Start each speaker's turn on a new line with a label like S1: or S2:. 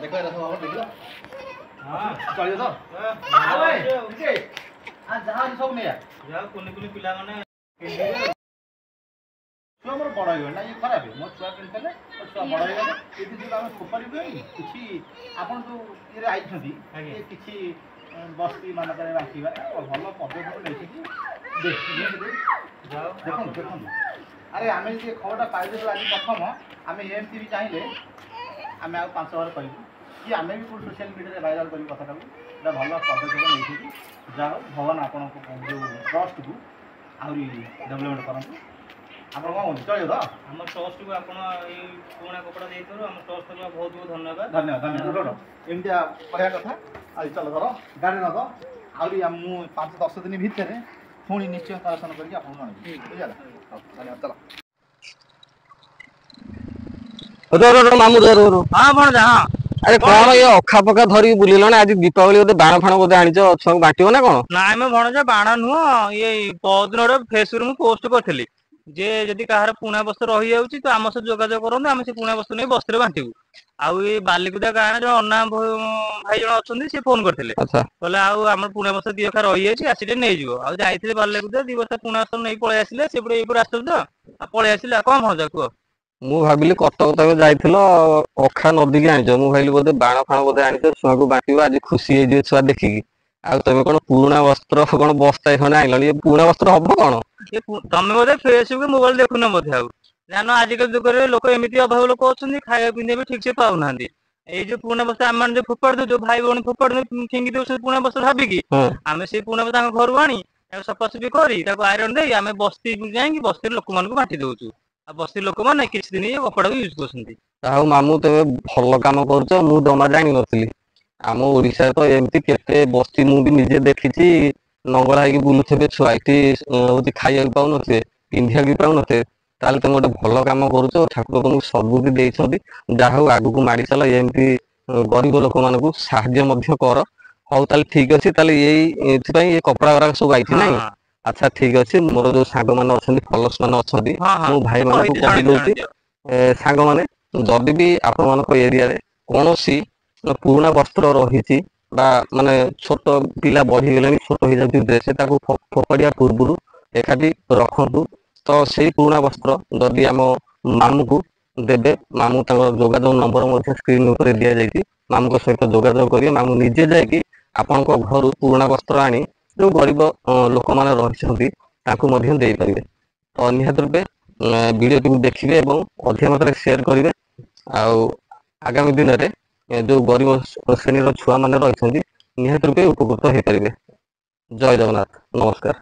S1: देखो ये सब देख लो हां चलियो तो ओए ओके आ जहां सब ने जा कोनी कोनी पिला माने छुआ मोर बड़ हो ना ये खराब है मोर छुआ किनतले छुआ बड़ हो गले एति जो हम खोपारी गई किछि आपन जो ये आई छथि ये किछि बस्ती मान करे राखिबा भल पद्धति नै छी जाओ देखो देखो अरे आमे जे खबरटा पाइले आज प्रथम आमे एमती भी चाहिले आमे आ 5 बार कहबू कि आमे भी पूरा सोशल मीडिया रे वायरल करी कथा एटा भल पद्धति नै छी जाओ भगवान आपन को जो ट्रस्ट को आउरी डेवलपमेंट करन आपण कोन चलियो तो हम ट्रस्ट को आपण ए पुराना कपड़ा देई करू हम ट्रस्ट को बहुत बहुत धन्यवाद धन्यवाद धन्यवाद एमतिया कहया कथा आज चलो धरो गाड़ी न तो आउरी मु 5-10 दिन भीतर पुणी निश्चय कलेक्शन करके आपन माने बुझला धन्यवाद चलो
S2: रो मामू रो
S3: हां बण जा हां
S2: अरे कौन ये अखा पका धरी बुलिल ना आज दीपावली बोधे बाण फाण बोधे आनी छुआ बांटियो ना कौन
S3: ना मैं भण बाण नुह ये बहुत फेसबुक में पोस्ट करथिली जे जदि कहार पुणा वस्त्र रही जाउची तो आम से जोगाजोग करन आम से पुणा वस्त्र नै वस्त्र बांटिबू आउ ये बालिकुदा गाँव जो अन्ना भाई जन अच्छा सी फोन करते कहले आम पुणे बस दी अखा रही जाए आसिटे नहीं जीव आ जाइए बालिकुदा 2 बस्ता पुणे बस्त्र नहीं पलि आसिले से आसल तो पलि आसिले कौन भजा कह
S2: मु भाविली कटक तक जाइल अखा नदी की आनी मु भाई बोधे बाण फाण बोधे आनी छुआ को बांट आज खुशी हो छुआ देखिकी आ तुम कौन पुराणा वस्त्र कौन बस्ता खंडे आइल ये पुराणा वस्त्र हम कौन
S3: तुम बोधे फेसबुक मोबाइल देखुन बोधे जान आजिकल जुग लोक एमती अभाव लोक अच्छा खाया पिंधे भी ठीक से पाऊना ये जो पुणे बस्ता आम जो फोपाड़ दो भाई भौणी फोपाड़ फिंगी दे पुणे बस्त्र भाविकी आम से पुणे बस्ता घर आनी सफासफी कर आयरन दे आम बस्ती जाइए बस्ती लोक मान बांटी दौचु आ बस्ती लोक मैंने किसी दिन ये कपड़ा भी यूज कर
S2: मामू तुम भल कम कर मु जमा जानी नी आम ओडिशा तो एमती केते बस्ती मु भी निजे देखी नंगला होगी बुलुथे छुआ ये खाया पाऊन पिंधा भी पाऊन ताले तुम गोटे भल कम कर ठाकुर तुमको सबुद्धि देते जहा आगू को माड़ी चल एमती गरीब लोक मान साहय कर हाउ ताले ठीक अच्छे ये कपड़ा गुरा सब आई ना अच्छा ठीक अच्छे मोर जो सांग मैंने अच्छा फलोअर्स मैंने अच्छा मो भाई मान कही दूसरी सांग मैंने जदि भी आपण एरिया कौन पुराणा वस्त्र रही माने छोट पिला बढ़ी गले छोट हो जाती ड्रेस फोपाड़िया पूर्व एकाठी रखु तो से पुराणा वस्त्र जदि आम मामू को देवे मामू जोगाजोग नंबर स्क्रीन उपर दि जाए मामू सहित जोगाजोग करेंगे मामू निजे जाकि आपण घर पुराणा वस्त्र आनी जो गरीब लोक मैंने रही दे पारे तो निहत रूपे वीडियो को देखिए और अधिक मात्रा शेयर करेंगे आगामी दिन में जो गरीब श्रेणी छुआ मैंने रही निहत रूपे उपकृत हो पारे। जय जगन्नाथ नमस्कार।